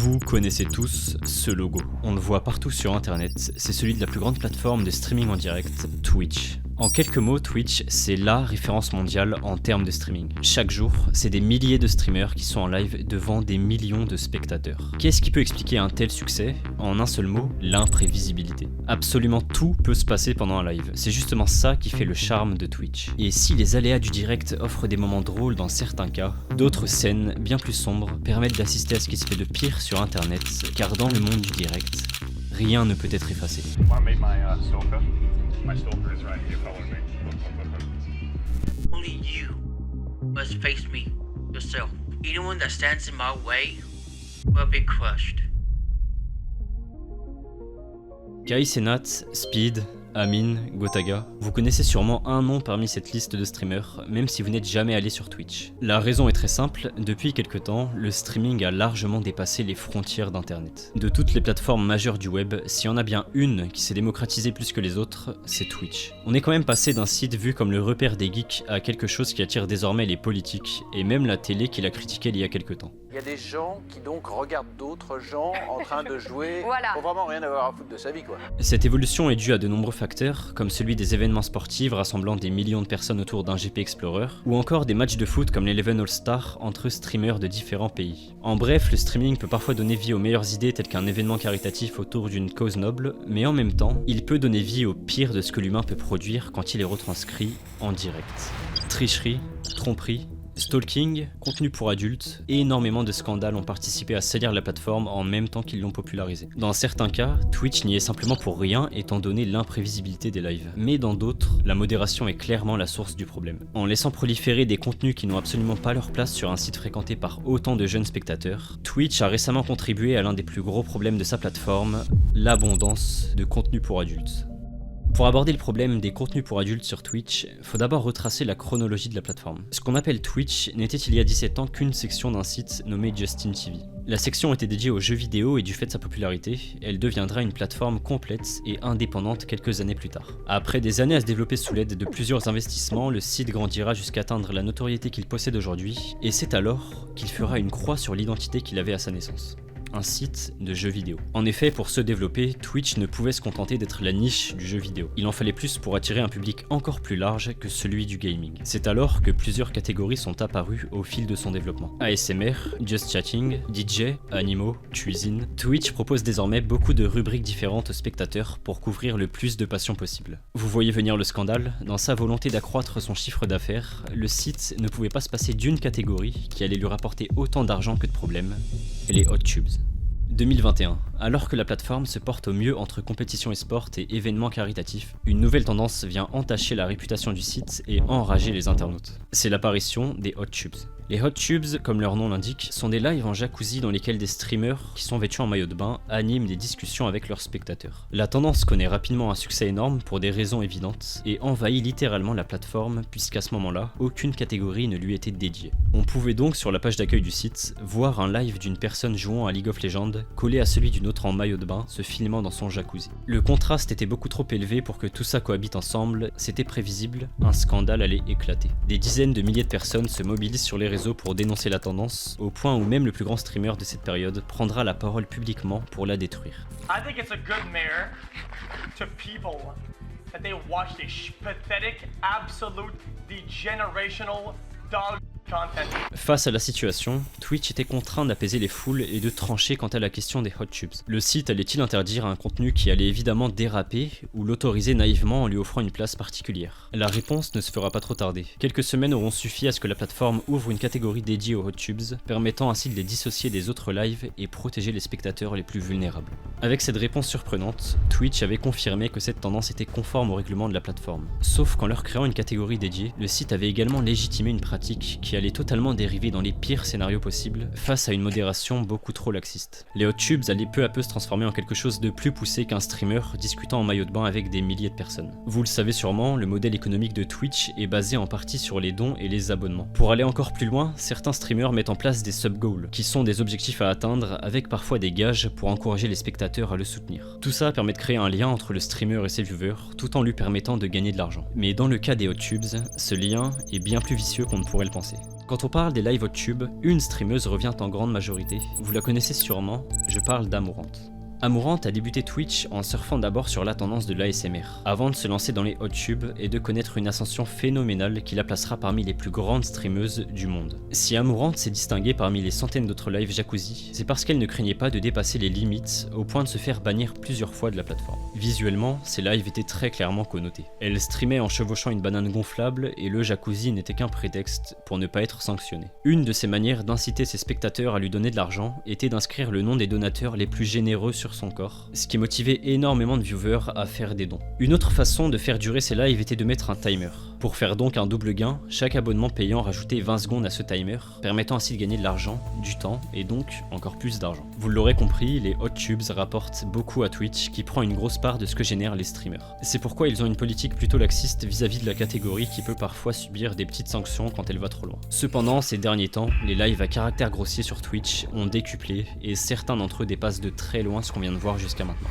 Vous connaissez tous ce logo. On le voit partout sur internet, c'est celui de la plus grande plateforme de streaming en direct, Twitch. En quelques mots, Twitch, c'est la référence mondiale en termes de streaming. Chaque jour, c'est des milliers de streamers qui sont en live devant des millions de spectateurs. Qu'est-ce qui peut expliquer un tel succès? En un seul mot, l'imprévisibilité. Absolument tout peut se passer pendant un live. C'est justement ça qui fait le charme de Twitch. Et si les aléas du direct offrent des moments drôles dans certains cas, d'autres scènes, bien plus sombres, permettent d'assister à ce qui se fait de pire sur internet, car dans le monde du direct, rien ne peut être effacé. My stalker is right here following me. Only you must face me yourself. Anyone that stands in my way will be crushed. Kai Cenat, Speed, Amin, Gotaga, vous connaissez sûrement un nom parmi cette liste de streamers, même si vous n'êtes jamais allé sur Twitch. La raison est très simple, depuis quelque temps, le streaming a largement dépassé les frontières d'internet. De toutes les plateformes majeures du web, s'il y en a bien une qui s'est démocratisée plus que les autres, c'est Twitch. On est quand même passé d'un site vu comme le repère des geeks à quelque chose qui attire désormais les politiques, et même la télé qui l'a critiqué il y a quelque temps. Il y a des gens qui donc regardent d'autres gens en train de jouer Voilà. pour vraiment rien avoir à foutre de sa vie, quoi. Cette évolution est due à de nombreux facteurs, comme celui des événements sportifs rassemblant des millions de personnes autour d'un GP Explorer, ou encore des matchs de foot comme l'Eleven All-Star entre streamers de différents pays. En bref, le streaming peut parfois donner vie aux meilleures idées telles qu'un événement caritatif autour d'une cause noble, mais en même temps, il peut donner vie au pire de ce que l'humain peut produire quand il est retranscrit en direct. Tricherie, tromperie, stalking, contenu pour adultes et énormément de scandales ont participé à salir la plateforme en même temps qu'ils l'ont popularisée. Dans certains cas, Twitch n'y est simplement pour rien étant donné l'imprévisibilité des lives. Mais dans d'autres, la modération est clairement la source du problème. En laissant proliférer des contenus qui n'ont absolument pas leur place sur un site fréquenté par autant de jeunes spectateurs, Twitch a récemment contribué à l'un des plus gros problèmes de sa plateforme, l'abondance de contenu pour adultes. Pour aborder le problème des contenus pour adultes sur Twitch, faut d'abord retracer la chronologie de la plateforme. Ce qu'on appelle Twitch n'était il y a 17 ans qu'une section d'un site nommé Justin TV. La section était dédiée aux jeux vidéo et du fait de sa popularité, elle deviendra une plateforme complète et indépendante quelques années plus tard. Après des années à se développer sous l'aide de plusieurs investissements, le site grandira jusqu'à atteindre la notoriété qu'il possède aujourd'hui, et c'est alors qu'il fera une croix sur l'identité qu'il avait à sa naissance. Un site de jeux vidéo. En effet, pour se développer, Twitch ne pouvait se contenter d'être la niche du jeu vidéo. Il en fallait plus pour attirer un public encore plus large que celui du gaming. C'est alors que plusieurs catégories sont apparues au fil de son développement. ASMR, Just Chatting, DJ, Animaux, Cuisine. Twitch propose désormais beaucoup de rubriques différentes aux spectateurs pour couvrir le plus de passions possible. Vous voyez venir le scandale? Dans sa volonté d'accroître son chiffre d'affaires, le site ne pouvait pas se passer d'une catégorie qui allait lui rapporter autant d'argent que de problèmes, les hot tubes. 2021. Alors que la plateforme se porte au mieux entre compétition e-sport et événements caritatifs, une nouvelle tendance vient entacher la réputation du site et enrager les internautes. C'est l'apparition des hot tubes. Les hot tubes, comme leur nom l'indique, sont des lives en jacuzzi dans lesquels des streamers, qui sont vêtus en maillot de bain, animent des discussions avec leurs spectateurs. La tendance connaît rapidement un succès énorme pour des raisons évidentes et envahit littéralement la plateforme puisqu'à ce moment-là, aucune catégorie ne lui était dédiée. On pouvait donc sur la page d'accueil du site voir un live d'une personne jouant à League of Legends collé à celui d'une autre en maillot de bain se filmant dans son jacuzzi. Le contraste était beaucoup trop élevé pour que tout ça cohabite ensemble, c'était prévisible, un scandale allait éclater. Des dizaines de milliers de personnes se mobilisent sur les réseaux pour dénoncer la tendance, au point où même le plus grand streamer de cette période prendra la parole publiquement pour la détruire. I think it's a good mirror to people that they watch this pathetic, absolute, degenerational dog content. Face à la situation, Twitch était contraint d'apaiser les foules et de trancher quant à la question des hot tubes. Le site allait-il interdire un contenu qui allait évidemment déraper ou l'autoriser naïvement en lui offrant une place particulière? La réponse ne se fera pas trop tarder. Quelques semaines auront suffi à ce que la plateforme ouvre une catégorie dédiée aux hot tubes, permettant ainsi de les dissocier des autres lives et protéger les spectateurs les plus vulnérables. Avec cette réponse surprenante, Twitch avait confirmé que cette tendance était conforme au règlement de la plateforme. Sauf qu'en leur créant une catégorie dédiée, le site avait également légitimé une pratique qui allait totalement dériver dans les pires scénarios possibles face à une modération beaucoup trop laxiste. Les hot tubes allaient peu à peu se transformer en quelque chose de plus poussé qu'un streamer discutant en maillot de bain avec des milliers de personnes. Vous le savez sûrement, le modèle économique de Twitch est basé en partie sur les dons et les abonnements. Pour aller encore plus loin, certains streamers mettent en place des sub-goals, qui sont des objectifs à atteindre avec parfois des gages pour encourager les spectateurs à le soutenir. Tout ça permet de créer un lien entre le streamer et ses viewers, tout en lui permettant de gagner de l'argent. Mais dans le cas des hot tubes, ce lien est bien plus vicieux qu'on ne pourrait le penser. Quand on parle des lives HotTube, une streameuse revient en grande majorité. Vous la connaissez sûrement, je parle d'Amouranth. Amouranth a débuté Twitch en surfant d'abord sur la tendance de l'ASMR, avant de se lancer dans les HotTube et de connaître une ascension phénoménale qui la placera parmi les plus grandes streameuses du monde. Si Amouranth s'est distinguée parmi les centaines d'autres lives jacuzzi, c'est parce qu'elle ne craignait pas de dépasser les limites au point de se faire bannir plusieurs fois de la plateforme. Visuellement, ses lives étaient très clairement connotés. Elle streamait en chevauchant une banane gonflable et le jacuzzi n'était qu'un prétexte pour ne pas être sanctionné. Une de ses manières d'inciter ses spectateurs à lui donner de l'argent était d'inscrire le nom des donateurs les plus généreux sur son corps, ce qui motivait énormément de viewers à faire des dons. Une autre façon de faire durer ses lives était de mettre un timer. Pour faire donc un double gain, chaque abonnement payant rajoutait 20 secondes à ce timer, permettant ainsi de gagner de l'argent, du temps et donc encore plus d'argent. Vous l'aurez compris, les HotTubes rapportent beaucoup à Twitch qui prend une grosse part de ce que génèrent les streamers. C'est pourquoi ils ont une politique plutôt laxiste vis-à-vis de la catégorie qui peut parfois subir des petites sanctions quand elle va trop loin. Cependant, ces derniers temps, les lives à caractère grossier sur Twitch ont décuplé et certains d'entre eux dépassent de très loin ce qu'on vient de voir jusqu'à maintenant.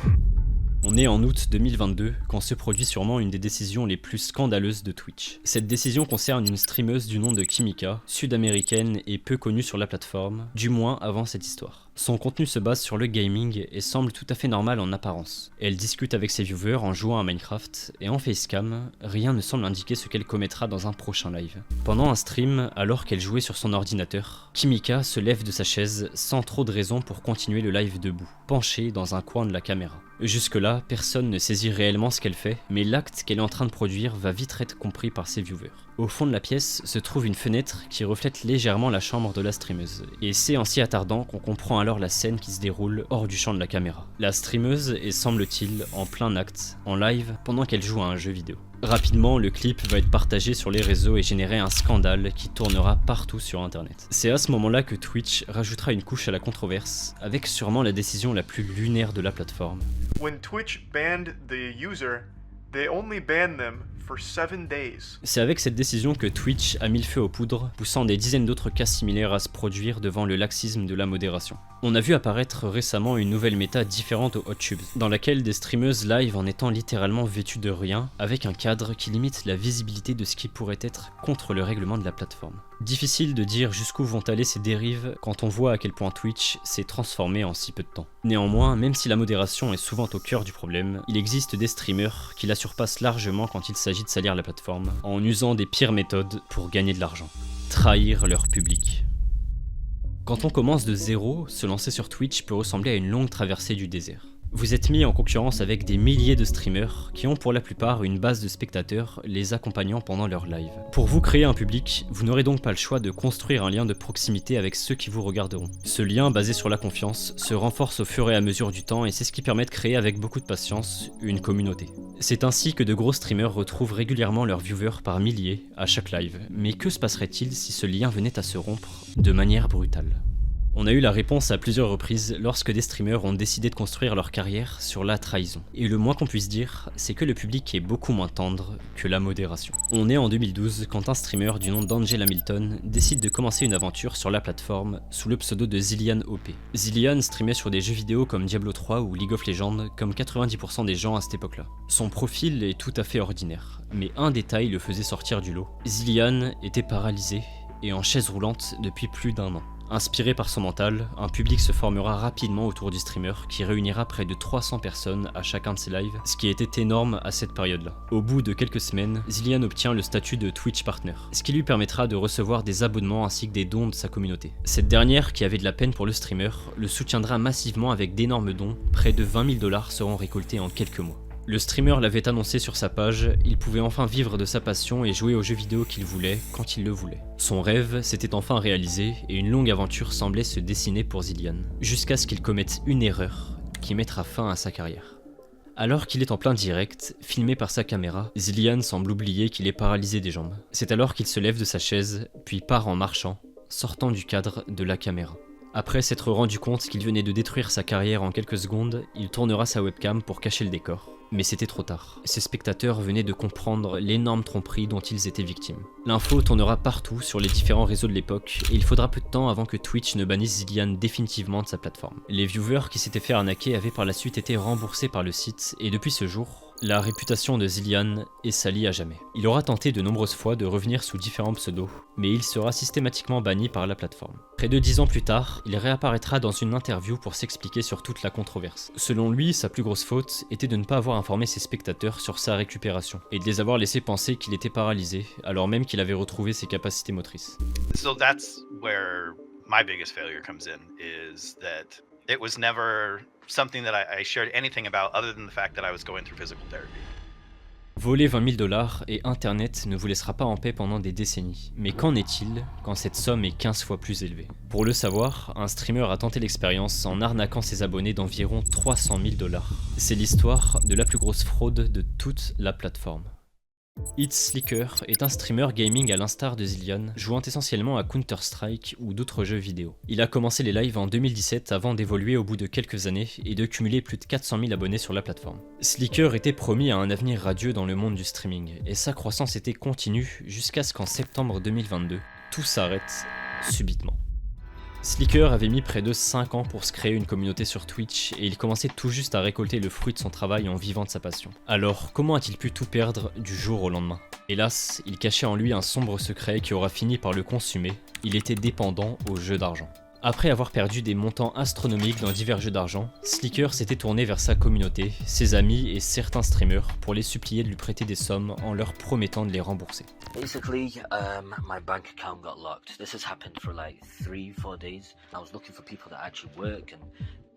On est en août 2022 quand se produit sûrement une des décisions les plus scandaleuses de Twitch. Cette décision concerne une streameuse du nom de Kimika, sud-américaine et peu connue sur la plateforme, du moins avant cette histoire. Son contenu se base sur le gaming et semble tout à fait normal en apparence. Elle discute avec ses viewers en jouant à Minecraft et en facecam, rien ne semble indiquer ce qu'elle commettra dans un prochain live. Pendant un stream, alors qu'elle jouait sur son ordinateur, Kimika se lève de sa chaise sans trop de raison pour continuer le live debout, penchée dans un coin de la caméra. Jusque-là, personne ne saisit réellement ce qu'elle fait, mais l'acte qu'elle est en train de produire va vite être compris par ses viewers. Au fond de la pièce se trouve une fenêtre qui reflète légèrement la chambre de la streameuse, et c'est en s'y attardant qu'on comprend alors la scène qui se déroule hors du champ de la caméra. La streameuse est, semble-t-il, en plein acte, en live, pendant qu'elle joue à un jeu vidéo. Rapidement, le clip va être partagé sur les réseaux et générer un scandale qui tournera partout sur internet. C'est à ce moment-là que Twitch rajoutera une couche à la controverse, avec sûrement la décision la plus lunaire de la plateforme. When Twitch banned the user, they only banned them for 7 days. C'est avec cette décision que Twitch a mis le feu aux poudres, poussant des dizaines d'autres cas similaires à se produire devant le laxisme de la modération. On a vu apparaître récemment une nouvelle méta différente aux HotTubes, dans laquelle des streameuses live en étant littéralement vêtues de rien, avec un cadre qui limite la visibilité de ce qui pourrait être contre le règlement de la plateforme. Difficile de dire jusqu'où vont aller ces dérives quand on voit à quel point Twitch s'est transformé en si peu de temps. Néanmoins, même si la modération est souvent au cœur du problème, il existe des streamers qui la surpassent largement quand il s'agit de salir la plateforme, en usant des pires méthodes pour gagner de l'argent. Trahir leur public. Quand on commence de zéro, se lancer sur Twitch peut ressembler à une longue traversée du désert. Vous êtes mis en concurrence avec des milliers de streamers qui ont pour la plupart une base de spectateurs les accompagnant pendant leur live. Pour vous créer un public, vous n'aurez donc pas le choix de construire un lien de proximité avec ceux qui vous regarderont. Ce lien basé sur la confiance se renforce au fur et à mesure du temps et c'est ce qui permet de créer avec beaucoup de patience une communauté. C'est ainsi que de gros streamers retrouvent régulièrement leurs viewers par milliers à chaque live. Mais que se passerait-il si ce lien venait à se rompre de manière brutale ? On a eu la réponse à plusieurs reprises lorsque des streamers ont décidé de construire leur carrière sur la trahison. Et le moins qu'on puisse dire, c'est que le public est beaucoup moins tendre que la modération. On est en 2012 quand un streamer du nom d'Angel Hamilton décide de commencer une aventure sur la plateforme sous le pseudo de Zillian OP. Zillian streamait sur des jeux vidéo comme Diablo 3 ou League of Legends comme 90% des gens à cette époque-là. Son profil est tout à fait ordinaire, mais un détail le faisait sortir du lot. Zillian était paralysé et en chaise roulante depuis plus d'1 an. Inspiré par son mental, un public se formera rapidement autour du streamer qui réunira près de 300 personnes à chacun de ses lives, ce qui était énorme à cette période-là. Au bout de quelques semaines, Zillian obtient le statut de Twitch Partner, ce qui lui permettra de recevoir des abonnements ainsi que des dons de sa communauté. Cette dernière, qui avait de la peine pour le streamer, le soutiendra massivement avec d'énormes dons, près de 20 000 $ seront récoltés en quelques mois. Le streamer l'avait annoncé sur sa page, il pouvait enfin vivre de sa passion et jouer aux jeux vidéo qu'il voulait, quand il le voulait. Son rêve s'était enfin réalisé et une longue aventure semblait se dessiner pour Zillian, jusqu'à ce qu'il commette une erreur qui mettra fin à sa carrière. Alors qu'il est en plein direct, filmé par sa caméra, Zillian semble oublier qu'il est paralysé des jambes. C'est alors qu'il se lève de sa chaise, puis part en marchant, sortant du cadre de la caméra. Après s'être rendu compte qu'il venait de détruire sa carrière en quelques secondes, il tournera sa webcam pour cacher le décor. Mais c'était trop tard. Ses spectateurs venaient de comprendre l'énorme tromperie dont ils étaient victimes. L'info tournera partout sur les différents réseaux de l'époque et il faudra peu de temps avant que Twitch ne bannisse Zillian définitivement de sa plateforme. Les viewers qui s'étaient fait arnaquer avaient par la suite été remboursés par le site et depuis ce jour, La réputation de Zillian est salie à jamais. Il aura tenté de nombreuses fois de revenir sous différents pseudos, mais il sera systématiquement banni par la plateforme. Près de 10 ans plus tard, il réapparaîtra dans une interview pour s'expliquer sur toute la controverse. Selon lui, sa plus grosse faute était de ne pas avoir informé ses spectateurs sur sa récupération, et de les avoir laissé penser qu'il était paralysé, alors même qu'il avait retrouvé ses capacités motrices. So that's where my biggest failure comes in, is that it was never something that I shared anything about other than the fact that I was going through physical therapy. Voler 20 000 $ et Internet ne vous laissera pas en paix pendant des décennies. Mais qu'en est-il quand cette somme est 15 fois plus élevée? Pour le savoir, un streamer a tenté l'expérience en arnaquant ses abonnés d'environ 300 000 $. C'est l'histoire de la plus grosse fraude de toute la plateforme. Heatslicker est un streamer gaming à l'instar de Zillian, jouant essentiellement à Counter-Strike ou d'autres jeux vidéo. Il a commencé les lives en 2017 avant d'évoluer au bout de quelques années et de cumuler plus de 400 000 abonnés sur la plateforme. Slicker était promis à un avenir radieux dans le monde du streaming, et sa croissance était continue jusqu'à ce qu'en septembre 2022, tout s'arrête subitement. Slicker avait mis près de 5 ans pour se créer une communauté sur Twitch et il commençait tout juste à récolter le fruit de son travail en vivant de sa passion. Alors, comment a-t-il pu tout perdre du jour au lendemain? Hélas, il cachait en lui un sombre secret qui aura fini par le consumer, il était dépendant aux jeux d'argent. Après avoir perdu des montants astronomiques dans divers jeux d'argent, Slicker s'était tourné vers sa communauté, ses amis et certains streamers pour les supplier de lui prêter des sommes en leur promettant de les rembourser. Basically, my bank account got locked. This has happened for like 3-4 days. I was looking for people that actually work and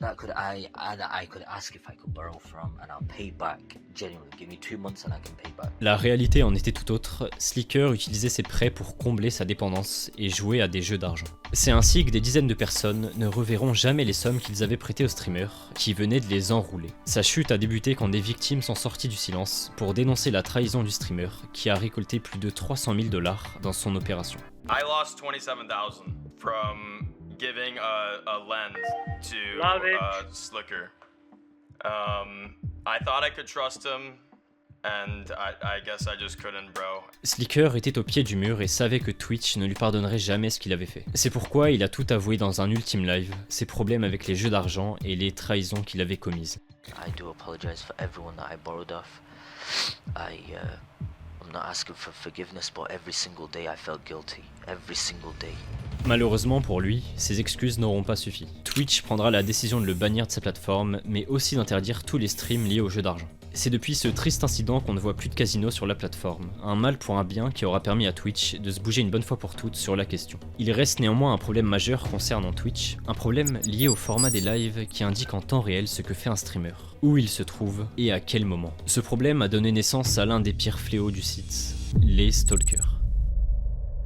that I could ask if I could borrow from and I'll pay back. Genuinely, give me 2 months and I can pay back. La réalité en était tout autre. Slicker utilisait ses prêts pour combler sa dépendance et jouer à des jeux d'argent. C'est ainsi que des dizaines de personnes ne reverront jamais les sommes qu'ils avaient prêtées aux streamers, qui venaient de les enrouler. Sa chute a débuté quand des victimes sont sorties du silence pour dénoncer la trahison du streamer, qui a récolté plus de 300 000 $ dans son opération. I lost 27,000 from giving a lend to Slicker. I thought I could trust him, and I guess I just couldn't, bro. Slicker était au pied du mur et savait que Twitch ne lui pardonnerait jamais ce qu'il avait fait. C'est pourquoi il a tout avoué dans un ultime live, ses problèmes avec les jeux d'argent et les trahisons qu'il avait commises. I do apologize for everyone that I borrowed off. I'm not asking for forgiveness, but every single day I felt guilty. Every single day. Malheureusement pour lui, ses excuses n'auront pas suffi. Twitch prendra la décision de le bannir de sa plateforme, mais aussi d'interdire tous les streams liés aux jeux d'argent. C'est depuis ce triste incident qu'on ne voit plus de casino sur la plateforme, un mal pour un bien qui aura permis à Twitch de se bouger une bonne fois pour toutes sur la question. Il reste néanmoins un problème majeur concernant Twitch, un problème lié au format des lives qui indique en temps réel ce que fait un streamer, où il se trouve et à quel moment. Ce problème a donné naissance à l'un des pires fléaux du site, les stalkers.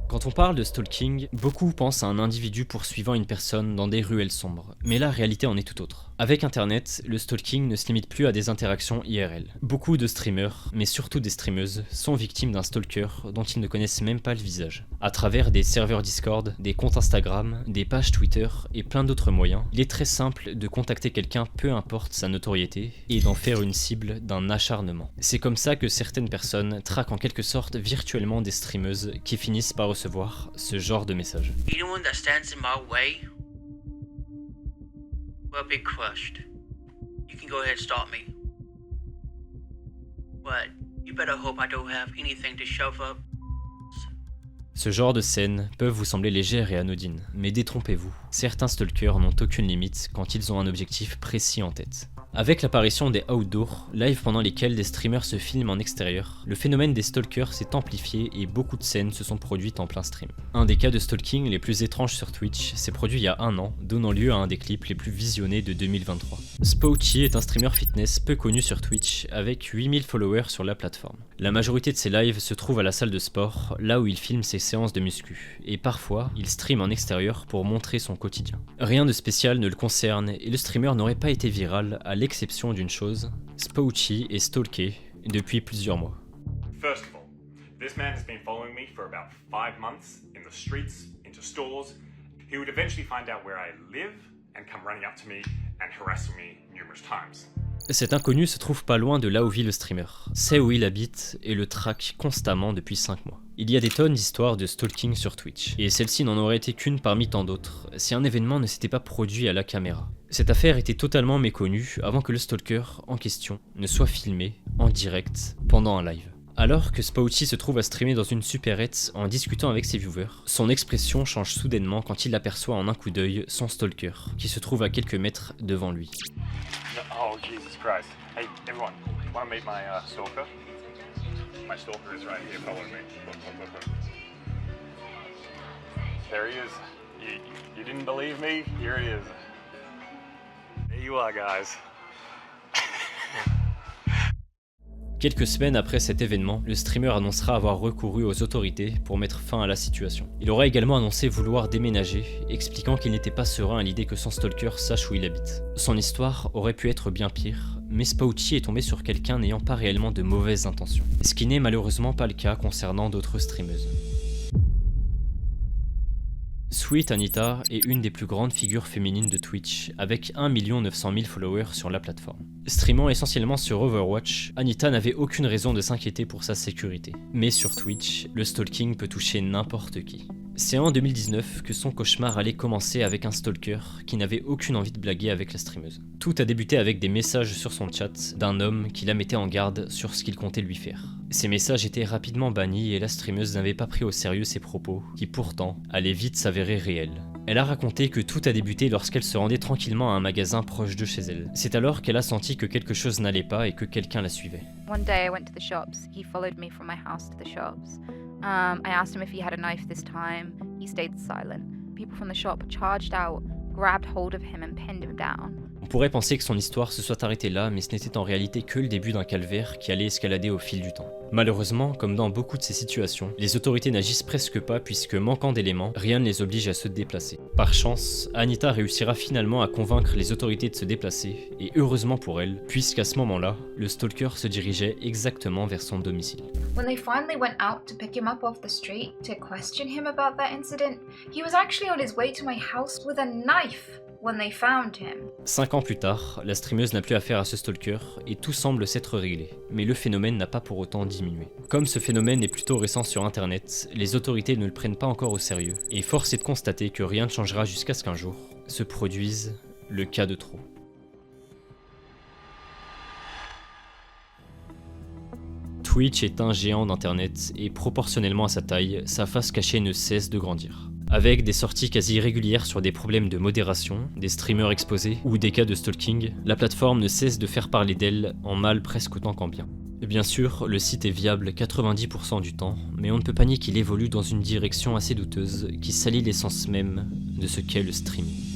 Quand on parle de stalking, beaucoup pensent à un individu poursuivant une personne dans des ruelles sombres, mais la réalité en est tout autre. Avec internet, le stalking ne se limite plus à des interactions IRL. Beaucoup de streamers, mais surtout des streameuses, sont victimes d'un stalker dont ils ne connaissent même pas le visage. À travers des serveurs Discord, des comptes Instagram, des pages Twitter et plein d'autres moyens, il est très simple de contacter quelqu'un peu importe sa notoriété et d'en faire une cible d'un acharnement. C'est comme ça que certaines personnes traquent en quelque sorte virtuellement des streameuses qui finissent par recevoir ce genre de message. Anyone that stands in my way will be crushed. You can go ahead and stop me. But you better hope I don't have anything to shove up. Ce genre de scènes peuvent vous sembler légères et anodines, mais détrompez-vous, certains stalkers n'ont aucune limite quand ils ont un objectif précis en tête. Avec l'apparition des outdoors, live pendant lesquels des streamers se filment en extérieur, le phénomène des stalkers s'est amplifié et beaucoup de scènes se sont produites en plein stream. Un des cas de stalking les plus étranges sur Twitch s'est produit il y a un an, donnant lieu à un des clips les plus visionnés de 2023. Spouchy est un streamer fitness peu connu sur Twitch, avec 8000 followers sur la plateforme. La majorité de ses lives se trouvent à la salle de sport, là où il filme ses séances de muscu, et parfois il stream en extérieur pour montrer son quotidien. Rien de spécial ne le concerne et le streamer n'aurait pas été viral à l'exception d'une chose, Spouchy est stalké depuis plusieurs mois. First of all, this man has been following me for about 5 months in the streets, into stores. He would eventually find out where I live and come running up to me and harassing me numerous times. Cet inconnu se trouve pas loin de là où vit le streamer, sait où il habite et le traque constamment depuis 5 mois. Il y a des tonnes d'histoires de stalking sur Twitch, et celle-ci n'en aurait été qu'une parmi tant d'autres si un événement ne s'était pas produit à la caméra. Cette affaire était totalement méconnue avant que le stalker en question ne soit filmé en direct pendant un live. Alors que Spouty se trouve à streamer dans une supérette en discutant avec ses viewers, son expression change soudainement quand il aperçoit en un coup d'œil son stalker, qui se trouve à quelques mètres devant lui. Oh, Jesus Christ. Hey, everyone, wanna meet my stalker? My stalker is right here following me. Look. There he is. You didn't believe me? Here he is. There you are, guys. Quelques semaines après cet événement, le streamer annoncera avoir recouru aux autorités pour mettre fin à la situation. Il aura également annoncé vouloir déménager, expliquant qu'il n'était pas serein à l'idée que son stalker sache où il habite. Son histoire aurait pu être bien pire, mais Spouty est tombé sur quelqu'un n'ayant pas réellement de mauvaises intentions. Ce qui n'est malheureusement pas le cas concernant d'autres streameuses. Sweet Anita est une des plus grandes figures féminines de Twitch, avec 1 900 000 followers sur la plateforme. Streamant essentiellement sur Overwatch, Anita n'avait aucune raison de s'inquiéter pour sa sécurité. Mais sur Twitch, le stalking peut toucher n'importe qui. C'est en 2019 que son cauchemar allait commencer avec un stalker qui n'avait aucune envie de blaguer avec la streameuse. Tout a débuté avec des messages sur son chat d'un homme qui la mettait en garde sur ce qu'il comptait lui faire. Ces messages étaient rapidement bannis et la streameuse n'avait pas pris au sérieux ses propos, qui pourtant allaient vite s'avérer réels. Elle a raconté que tout a débuté lorsqu'elle se rendait tranquillement à un magasin proche de chez elle. C'est alors qu'elle a senti que quelque chose n'allait pas et que quelqu'un la suivait. One day I went to the shops. He followed me from my house to the shops. I asked him if he had a knife this time. He stayed silent. People from the shop charged out, grabbed hold of him and pinned him down. On pourrait penser que son histoire se soit arrêtée là, mais ce n'était en réalité que le début d'un calvaire qui allait escalader au fil du temps. Malheureusement, comme dans beaucoup de ces situations, les autorités n'agissent presque pas puisque, manquant d'éléments, rien ne les oblige à se déplacer. Par chance, Anita réussira finalement à convaincre les autorités de se déplacer, et heureusement pour elle, puisqu'à ce moment-là, le stalker se dirigeait exactement vers son domicile. When they finally went out to pick him up off the street to question him about that incident, he was actually on his way to my house with a knife. When they found him. 5 ans plus tard, la streameuse n'a plus affaire à ce stalker et tout semble s'être réglé, mais le phénomène n'a pas pour autant diminué. Comme ce phénomène est plutôt récent sur internet, les autorités ne le prennent pas encore au sérieux, et force est de constater que rien ne changera jusqu'à ce qu'un jour se produise le cas de trop. Twitch est un géant d'internet et proportionnellement à sa taille, sa face cachée ne cesse de grandir. Avec des sorties quasi régulières sur des problèmes de modération, des streamers exposés ou des cas de stalking, la plateforme ne cesse de faire parler d'elle en mal presque autant qu'en bien. Bien sûr, le site est viable 90% du temps, mais on ne peut pas nier qu'il évolue dans une direction assez douteuse qui salit l'essence même de ce qu'est le streaming.